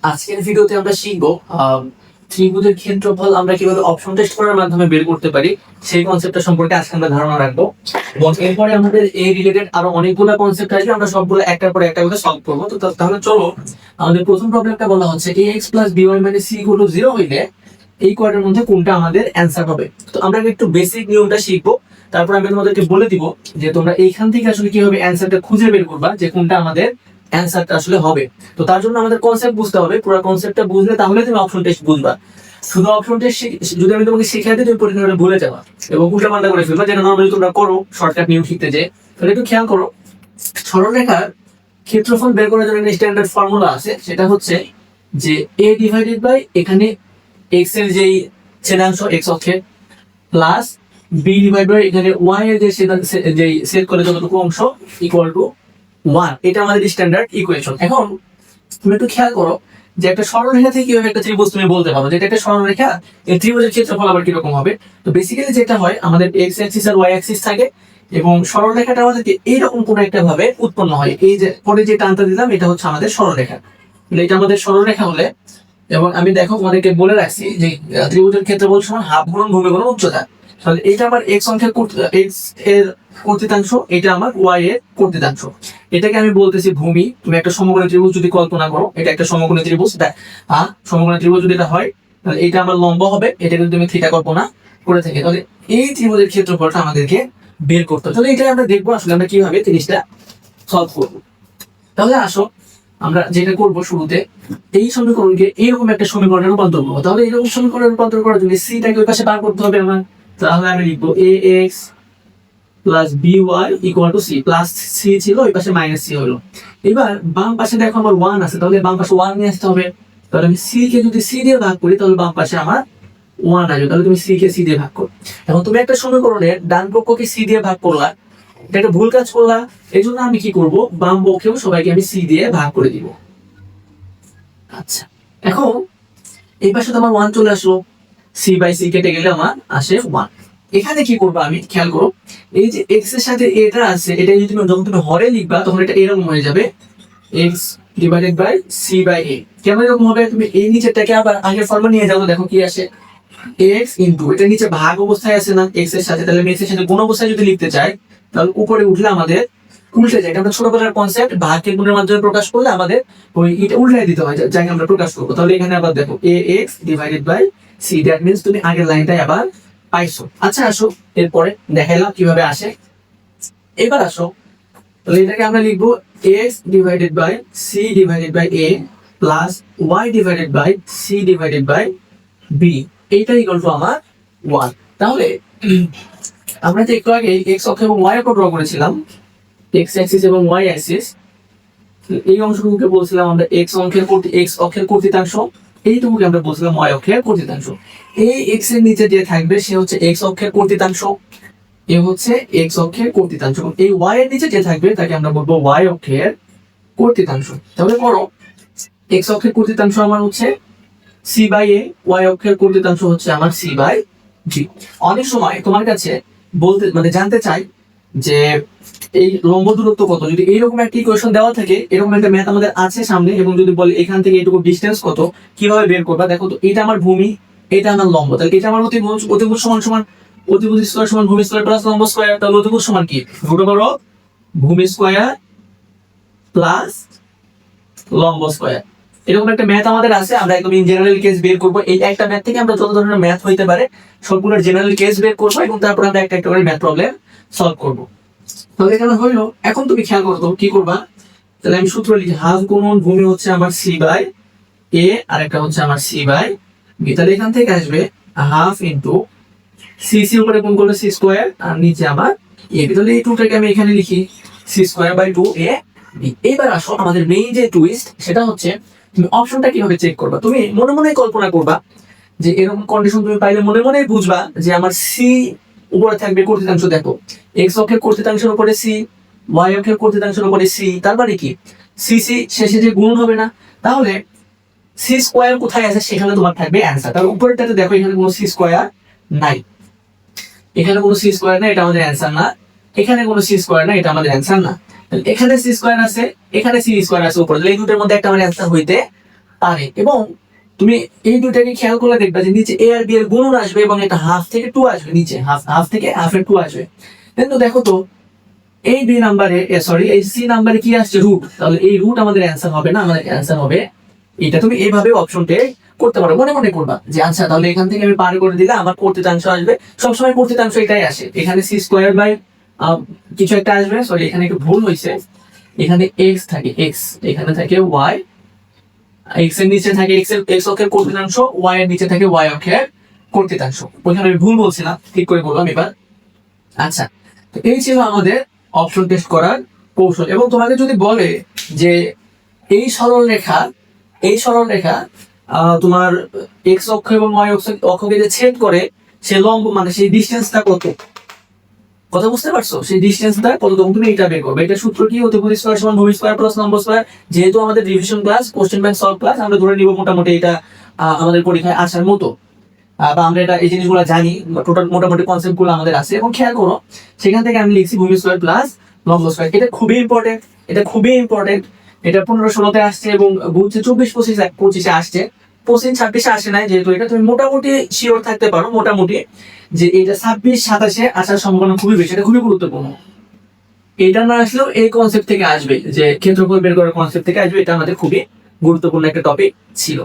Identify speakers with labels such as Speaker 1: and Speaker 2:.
Speaker 1: আজকের ভিডিওতে আমরা শিখবো ত্রিভুজের ক্ষেত্রফল আমরা কিভাবে অপশন টেস্ট করার মাধ্যমে বের করতে পারি সেই কনসেপ্টটা সম্পর্কে আজকে আমরা ধারণা রাখবো। এবং এরপরে আমাদের এই রিলেটেড আরো অনেকগুলো কনসেপ্ট আসবে, আমরা সবগুলো একটার পর একটা করে সলভ করবো। তো তাহলে চলো, আমাদের প্রথম প্রবলেমটা বলা হচ্ছে ax plus by minus c equal to 0 হইলে এই কোয়াড্রের মধ্যে কোনটা আমাদের অ্যান্সার হবে। তো আমরা একটু বেসিক নিয়মটা শিখবো, তারপর আমি তোমাদেরকে বলে দিব যে তোমরা এইখান থেকে আসলে কিভাবে অ্যান্সারটা খুঁজে বের করবা যে কোনটা আমাদের অ্যান্সারটা আসলে হবে। তো তার জন্য আমাদের কনসেপ্ট বুঝতে হবে, পুরো কনসেপ্টটা বুঝলে তাহলে তুমি অপশন টেস্ট বুঝবা। শুধু অপশন টেস্ট যদি আমি তোমাকে শিখিয়ে দিই তুমি পরীক্ষাটা ভুলে যাবা এবং উল্টা পাল্টা করে ফেলবা, যেটা নর্মালি তোমরা করো শর্টকাট নিয়ম শিখতে যে। তাহলে একটু খেয়াল করো, সরলরেখার ক্ষেত্রফল বের করার জন্য একটা স্ট্যান্ডার্ড ফর্মুলা আছে, সেটা হচ্ছে যে a ডিভাইডেড বাই এখানে x এর যেই ছেদাংশ x অক্ষে প্লাস b ডিভাইড বাই এখানে y এর যে যেই সেট করে যতটুকু অংশ ইকুয়াল টু 1। এটা আমাদের স্ট্যান্ডার্ড ইকুয়েশন। এখন তুমি একটু খেয়াল করো যে একটা সরলরেখা থেকে কিভাবে একটা ত্রিভুজ তুমি বলতে পারো যে এটা একটা সরলরেখা, এই ত্রিভুজের ক্ষেত্রফল আবার কিরকম হবে। তো বেসিক্যালি যেটা হয়, আমাদের এক্স অ্যাক্সিস আর ওয়াই অ্যাক্সিস থাকে এবং সরলরেখাটা আমাদেরকে এইরকম কোনো একটা ভাবে উৎপন্ন হয়। এই যে পরে যে টানটা দিলাম এটা হচ্ছে আমাদের সরলরেখা। এটা আমাদের সরলরেখা হলে, এবং আমি দেখো তোমাদেরকে বলে রাখছি যে ত্রিভুজের ক্ষেত্রফল সমান হাফ গুণন ভূমি গুণন উচ্চতা। তাহলে এটা আমার এক্স অংশের এক্স এর কর্তৃতাংশ, এটা আমার ওয়াই এর কর্তৃতাংশ। এটাকে আমি বলতেছি ভূমি। তুমি একটা সমকোণী ত্রিভুজ যদি কল্পনা করো, এটা একটা সমকোণী ত্রিভুজ, সমকোণী ত্রিভুজ যদি এটা হয় তাহলে এটা আমার লম্ব হবে, এটা যদি তুমি থিটা কল্পনা করে থাকি তাহলে এই ত্রিভুজের ক্ষেত্রফলটা আমাদেরকে বের করতে হবে। তাহলে এটা আমরা দেখবো আসলে আমরা কিভাবে জিনিসটা সলভ করবো। তাহলে আসো আমরা যেটা করবো, শুরুতে এই সমীকরণকে এইরকম একটা সমীকরণে রূপান্তর করবো। তাহলে এইরকম সমীকরণে রূপান্তর করার জন্য সিটাকে ওই পাশে বার করতে হবে আমার। তাহলে আমি লিখবো ax plus by equal to c, plus c ছিল ওই পাশে মাইনাস সি হলো। এবার বাম পাশে দেখো আমার 1 আছে, তাহলে বাম পাশে 1 নিয়ে আসতে হবে। তাহলে আমি সি কে যদি সি দিয়ে ভাগ করি তাহলে বাম পাশে আমার 1 আসবে। তাহলে তুমি সি কে সি দিয়ে ভাগ করো। এখন তুমি একটা সমীকরণের ডান পক্ষকে সি দিয়ে ভাগ করলা, এটা একটা ভুল কাজ করলা। এই জন্য আমি কি করব, বাম পক্ষেও সবাইকে আমি সি দিয়ে ভাগ করে দিব। আচ্ছা, এখন এই পাশে তো আমার 1 চলে আসলো, সি বাই সি কেটে গেলে আমার আসে 1। এখানে কি করবো আমি, খেয়াল করো, এই যে এক্স এর সাথে এটা আছে, এটা যদি তুমি যখন তুমি হরে লিখবা তখন এটা এরকম হয়ে যাবে x divided by c by a. কেমন এরকম হবে, তুমি এই নিচেরটাকে আবার আগের ফর্মে নিয়ে যাও, দেখো কি আসে এক্স ইন্টু এটা নিচে ভাগ অবস্থায় আছে না এক্স এর সাথে, তাহলে এক্স এর সাথে গুণ অবস্থায় যদি লিখতে চাই তাহলে উপরে উঠলে আমাদের উল্টে যায়। এটা আমরা ছোটবেলার কনসেপ্ট, ভাগকে গুণের মাধ্যমে প্রকাশ করলে আমাদের ওই এটা উল্টাই দিতে হয়, যাকে আমরা প্রকাশ করবো। তাহলে এখানে আবার দেখো a x divided by c, that means তুমি আগের লাইনটাই আবার পাইছো। আচ্ছা আসো, এরপরে দেখাইলাম কিভাবে আসে। এবার আসো, তাহলে এটাকে আমরা লিখবো x divided by c divided by a plus y divided by c divided by b, এইটা ইকুয়াল টু আমার 1। তাহলে আমরা যে একটু আগে এক্স অক্ষ এবং ওয়াই অক্ষ ড্র করেছিলাম, এক্স অ্যাক্সিস এবং ওয়াই অ্যাক্সিস, এই অংশটুকুকে বলছিলাম আমরা এক্স অক্ষের কর্তৃতাংশ, এইটুকুকে আমরা বলছিলাম ওয়াই অক্ষের কর্তৃতাংশ। এই এক্স এর নিচে যে থাকবে সে হচ্ছে এক্স অক্ষের কর্তৃতাংশ, এ হচ্ছে এক্স অক্ষের কর্তৃতাংশ। এই ওয়াই এর নিচে যে থাকবে তাকে আমরা বলবো ওয়াই অক্ষের কর্তৃতাংশ। তাহলে পড়ো, এক্স অক্ষের কর্তৃতাংশ আমার হচ্ছে সি বাই এ, ওয়াই অক্ষের কর্তৃতাংশ হচ্ছে আমার সি বাই জি। অনেক সময় তোমার কাছে বলতে জানতে চাই যে এই লম্ব দূরত্ব কত, যদি এইরকম একটা ইকুয়েশন দেওয়া থাকে, এরকম একটা ম্যাথ আমাদের আছে সামনে, এবং যদি বলে এখান থেকে এটুকু ডিসটেন্স কত, কিভাবে বের করবা। দেখো তো, এটা আমার ভূমি, এটা আমার লম্ব, তাহলে এটা আমার অতিভুজ, অতিভুজ সমান সমান অতিভুজ স্কয়ার সমান ভূমি স্কয়ার প্লাস লম্ব স্কয়ার। তাহলে অতিভুজ সমান কি, রুট ওভার অফ ভূমি স্কয়ার প্লাস লম্ব স্কয়ার। এরকম একটা ম্যাথ আমাদের আছে, আমরা একদম ইন জেনারেল কেস বের করবো। এই একটা ম্যাথ থেকে আমরা যত ধরনের ম্যাথ হইতে পারে সবগুলোর জেনারেল কেস বের করবো এবং তারপর আমরা একটা একটা করে ম্যাথ প্রবলেম সলভ করবো। তাহলে এখানে হইলো, এখন তুমি খেয়াল করো তো কি করবা। তাহলে আমি সূত্র লিখি, হাফ গুণন ভূমি হচ্ছে আমার সি বাই এ আর একটা হচ্ছে আমার সি বাই বি। তাহলে এখান থেকে আসবে হাফ ইন্টু সি, সি উপরে গুণ করলে সি স্কোয়ার আর নিচে আমার এ বি। তাহলে এই টুটাকে আমি এখানে লিখি c square by 2 a b. এবার আসো, আমাদের মেইন যে টুইস্ট সেটা হচ্ছে তুমি অপশনটা কিভাবে চেক করবা। তুমি মনে মনে কল্পনা করবা যে এরকম কন্ডিশন তুমি পাইলে মনে মনে বুঝবা যে আমার সি উপরে থাকবে কর্তৃতাংশ। দেখো, এক্স অক্ষের কর্তৃতাংশের উপরে সি, ওয়াই অক্ষের কর্তৃতাংশের উপরে সি, তার মানে কি সি সি শেষে যে গুণ হবে না, তাহলে সি স্কোয়ার কোথায় আছে সেখানে তোমার থাকবে অ্যান্সার। তার উপরেরটাতে দেখো এখানে কোনো সি স্কোয়ার নাই, এখানে কোনো সি স্কোয়ার নাই, এটা আমাদের অ্যান্সার না। এখানে কোনো সি স্কোয়ার নাই, এটা আমাদের অ্যান্সার না। এখানে সি স্কোয়ার আছে, এখানে সি স্কোয়ার আছে উপরে, এই দুটোর মধ্যে একটা আমার অ্যান্সার হইতে পারে। এবং তুমি এই দুইটাকে খেয়াল করে দেখবে যে নিচে এ আর বি এর গুণন আসবে এবং এটা হাফ থেকে টু আসবে, নিচে হাফ থেকে হাফের টু আসবে। কিন্তু দেখো তো এই বি নাম্বারে সরি এই সি নাম্বারে কি আসছে, রুট। তাহলে এই রুট আমাদের অ্যান্সার হবে না, আমাদের অ্যান্সার হবে এটা। তুমি এইভাবে অপশনটা করতে পারো, মনে মনে করবা যে আচ্ছা তাহলে এখান থেকে আমি পার করে দিলে আমার কর্তৃতাংশ আসবে। সবসময় কর্তৃতাংশ এটাই আসে, এখানে সি স্কোয়ার বাই কিছু একটা আসবে। সরি এখানে একটু ভুল হয়েছে, এখানে এক্স থাকে এক্স, এখানে থাকে ওয়াই, এক্স এর নিচে থাকে এক্স অক্ষের কর্তৃতাংশ, ওয়াই এর নিচে থাকে ওয়াই অক্ষের কর্তৃতাংশ। ওইখানে আমি ভুল বলছিলাম, ঠিক করে বললাম এবার। আচ্ছা, তো এই ছিল আমাদের অপশন টেস্ট করার কৌশল। এবং তোমাকে যদি বলে যে এই সরল রেখা তোমার এক্স অক্ষ এবং ওয়াই অক্ষকে যে ছেদ করে, সে লম্ব মানে সেই ডিস্টেন্সটা কত, কথা বুঝতে পারছো? সেই ডিস্টেন্সটা কত, তখন তুমি এটা বের করবে। এটা সূত্র কি, অতিভুজ স্কয়ার সমান ভূমি স্কয়ার প্লাস লম্ব স্কয়ার। যেহেতু আমাদের revision class, question bank solve class, আমরা ধরে নিব মোটামুটি এটা আমাদের পরীক্ষায় আসার মতো, বা আমরা এটা এই জিনিসগুলো জানি, টোটাল মোটামুটি কনসেপ্ট গুলো আমাদের আছে। এবং খেয়াল করো সেখান থেকে আমি লিখছি ভূমি স্কয়ার প্লাস লম্ব স্কয়ার। এটা খুবই ইম্পর্টেন্ট, এটা খুবই ইম্পর্টেন্ট। এটা 15-16-তে আসছে এবং গুনছে 24-25-25-এ আসছে, 25-26-এ আসে নাই। যেহেতু এটা তুমি মোটামুটি শিওর থাকতে পারো, মোটামুটি যে এটা 26-27-এ আসার সম্ভাবনা খুবই বেশি, এটা খুবই গুরুত্বপূর্ণ। এটা না আসলেও এই কনসেপ্ট থেকে আসবে, যে ক্ষেত্রফল বের করার কনসেপ্ট থেকে আসবে। এটা আমাদের খুবই গুরুত্বপূর্ণ একটা টপিক ছিল।